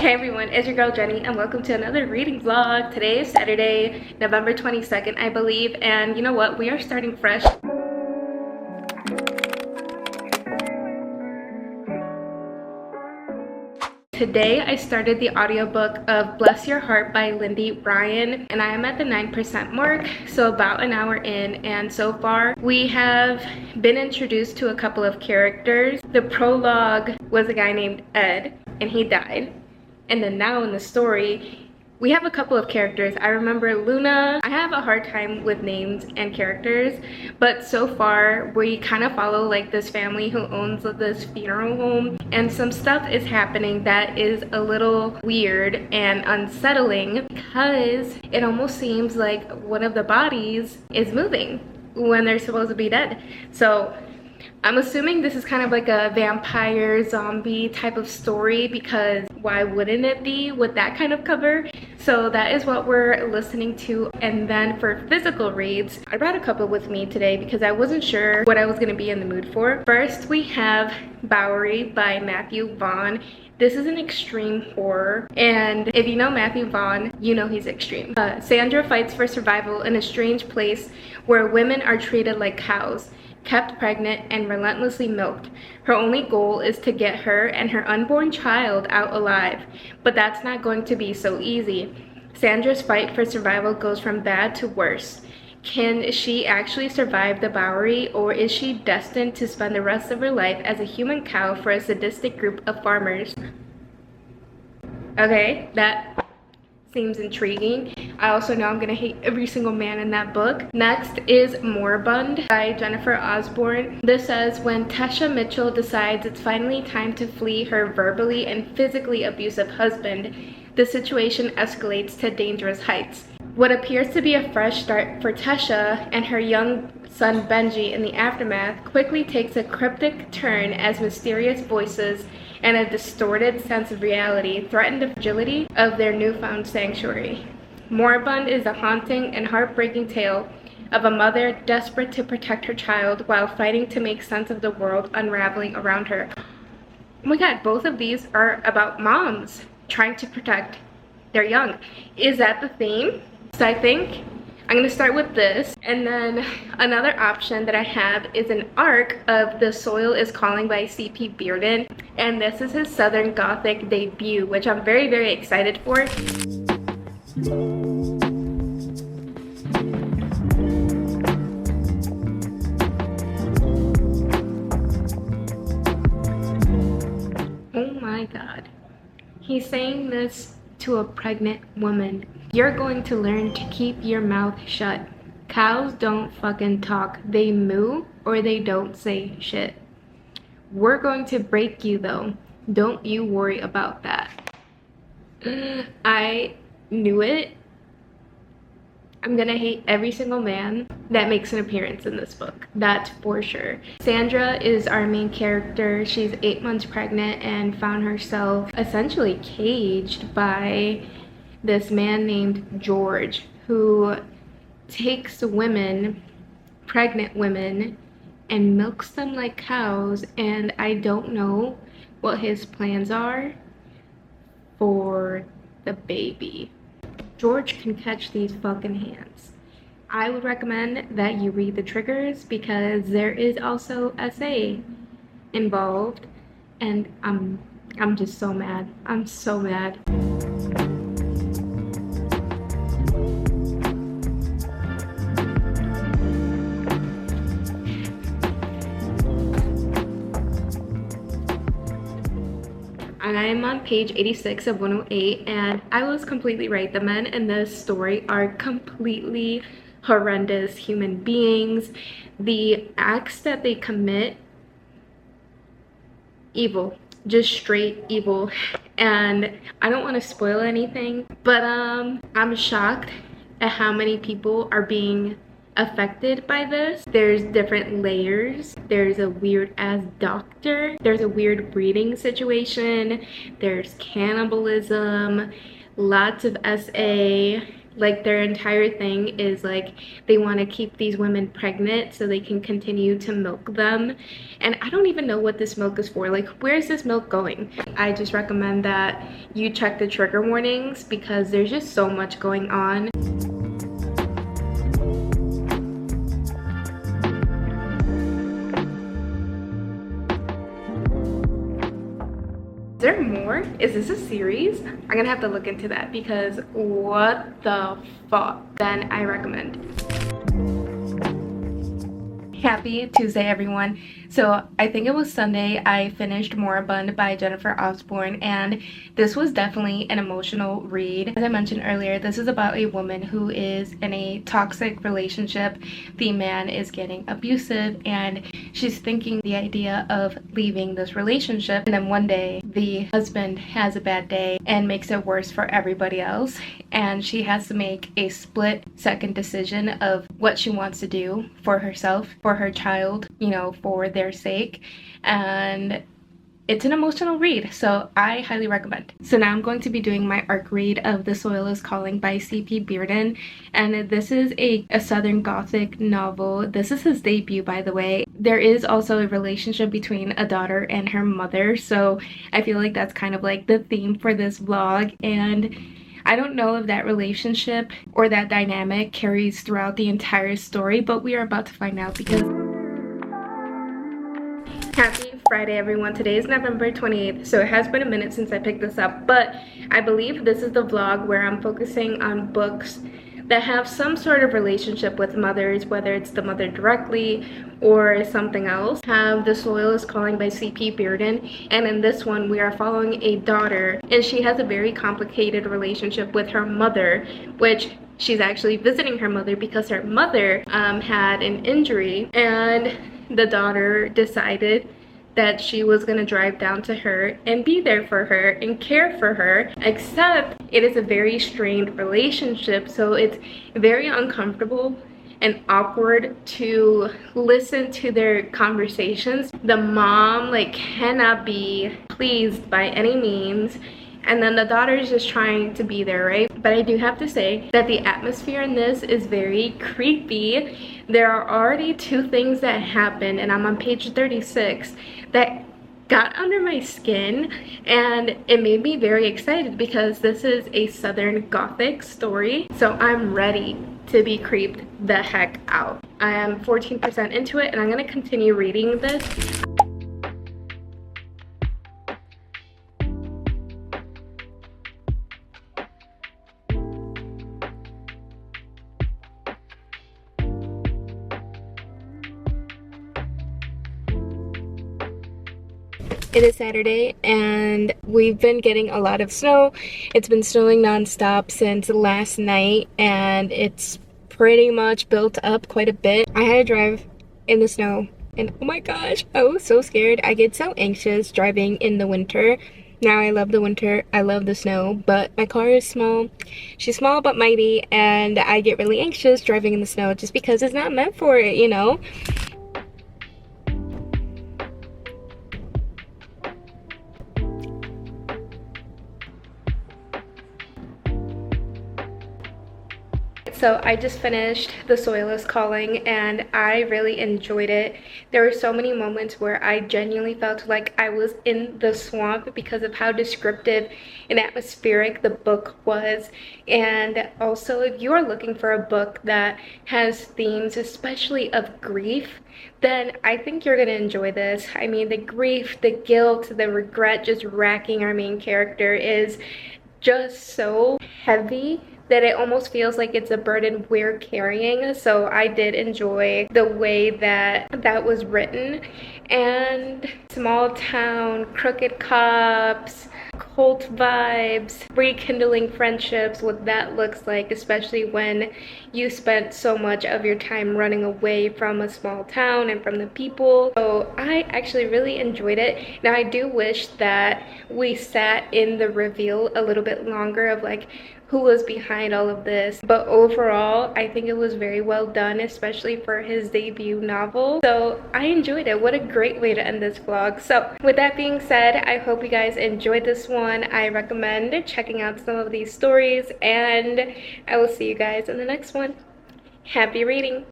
Hey everyone, it's your girl Jenny and welcome to another reading vlog. Today is Saturday, November 22nd, I believe, and you know what? We are starting fresh. Today I started the audiobook of Bless Your Heart by Lindy Ryan, and I am at the 9% mark, so about an hour in, and so far we have been introduced to a couple of characters. The prologue was a guy named Ed, and he died. And then now in the story, we have a couple of characters. I remember Luna. I have a hard time with names and characters, but so far we kind of follow like this family who owns this funeral home, and some stuff is happening that is a little weird and unsettling because it almost seems like one of the bodies is moving when they're supposed to be dead. So I'm assuming this is kind of like a vampire zombie type of story, because why wouldn't it be with that kind of cover? So that is what we're listening to. And then for physical reads, I brought a couple with me today because I wasn't sure what I was going to be in the mood for. First, we have Bowery by Matthew Vaughn. This is an extreme horror, and if you know Matthew Vaughn, you know he's extreme. Sandra fights for survival in a strange place where women are treated like cows, kept pregnant and relentlessly milked. Her only goal is to get her and her unborn child out alive, but that's not going to be so easy. Sandra's fight for survival goes from bad to worse. Can she actually survive the Bowery, or is she destined to spend the rest of her life as a human cow for a sadistic group of farmers? Okay, that seems intriguing. I also know I'm gonna hate every single man in that book. Next is Moribund by Jennifer Osborn. This says, when Tesha Mitchell decides it's finally time to flee her verbally and physically abusive husband, the situation escalates to dangerous heights. What appears to be a fresh start for Tesha and her young son Benji in the aftermath quickly takes a cryptic turn as mysterious voices and a distorted sense of reality threaten the fragility of their newfound sanctuary. Moribund is a haunting and heartbreaking tale of a mother desperate to protect her child while fighting to make sense of the world unraveling around her. Oh my god, both of these are about moms trying to protect their young. Is that the theme? So I think I'm going to start with this, and then another option that I have is an arc of The Soil is Calling by C.P. Bearden, and this is his Southern Gothic debut, which I'm very, very excited for. Oh my god. He's saying this to a pregnant woman. You're going to learn to keep your mouth shut. Cows don't fucking talk. They moo or they don't say shit. We're going to break you though. Don't you worry about that. I knew it. I'm gonna hate every single man that makes an appearance in this book. That's for sure. Sandra is our main character. She's 8 months pregnant and found herself essentially caged by this man named George, who takes women, pregnant women, and milks them like cows, and I don't know what his plans are for the baby. George can catch these fucking hands. I would recommend that you read the triggers because there is also SA involved, and I'm just so mad. I'm so mad. And I am on page 86 of 108, and I was completely right. The men in this story are completely horrendous human beings. The acts that they commit, evil, just straight evil. And I don't want to spoil anything, but I'm shocked at how many people are being affected by this. There's different layers. There's a weird ass doctor, there's a weird breeding situation, there's cannibalism, lots of SA, like their entire thing is like they want to keep these women pregnant so they can continue to milk them. And I don't even know what this milk is for. Like, where's this milk going? I just recommend that you check the trigger warnings because there's just so much going on. Is there more? Is this a series? I'm gonna have to look into that because what the fuck? Then I recommend. Happy Tuesday, everyone. So I think it was Sunday I finished Moribund by Jennifer Osborne, and this was definitely an emotional read. As I mentioned earlier, this is about a woman who is in a toxic relationship. The man is getting abusive and she's thinking the idea of leaving this relationship, and then one day the husband has a bad day and makes it worse for everybody else, and she has to make a split-second decision of what she wants to do for herself, for her child, you know, for their sake. And it's an emotional read, so I highly recommend. So now I'm going to be doing my arc read of The Soil is Calling by C.P. Bearden, and this is a southern gothic novel. This is his debut, by the way. There is also a relationship between a daughter and her mother, so I feel like that's kind of like the theme for this vlog, and I don't know if that relationship or that dynamic carries throughout the entire story, but we are about to find out because... Happy Friday, everyone. Today is November 28th, so it has been a minute since I picked this up, but I believe this is the vlog where I'm focusing on books that have some sort of relationship with mothers, whether it's the mother directly or something else. Have The Soil is Calling by C.P. Bearden, and in this one we are following a daughter, and she has a very complicated relationship with her mother, which she's actually visiting her mother because her mother had an injury, and the daughter decided that she was going to drive down to her and be there for her and care for her, except it is a very strained relationship, so it's very uncomfortable and awkward to listen to their conversations. The mom like cannot be pleased by any means, and then the daughter is just trying to be there, right? But I do have to say that the atmosphere in this is very creepy. There are already two things that happen, and I'm on page 36, that got under my skin, and it made me very excited because this is a southern gothic story, so I'm ready to be creeped the heck out. I am 14% into it, and I'm gonna continue reading this. It is Saturday and we've been getting a lot of snow. It's been snowing non-stop since last night and it's pretty much built up quite a bit. I had to drive in the snow and oh my gosh, I was so scared. I get so anxious driving in the winter. Now I love the winter, I love the snow, but my car is small. She's small but mighty, and I get really anxious driving in the snow just because it's not meant for it, you know? So I just finished The Soil is Calling and I really enjoyed it. There were so many moments where I genuinely felt like I was in the swamp because of how descriptive and atmospheric the book was. And also, if you are looking for a book that has themes, especially of grief, then I think you're gonna enjoy this. I mean, the grief, the guilt, the regret just racking our main character is just so heavy that it almost feels like it's a burden we're carrying. So I did enjoy the way that that was written. And small town, crooked cops, cult vibes, rekindling friendships, what that looks like, especially when you spent so much of your time running away from a small town and from the people. So I actually really enjoyed it. Now I do wish that we sat in the reveal a little bit longer of like who was behind all of this, but overall I think it was very well done, especially for his debut novel. So I enjoyed it. What a great way to end this vlog. So with that being said, I hope you guys enjoyed this this one. I recommend checking out some of these stories, and I will see you guys in the next one. Happy reading!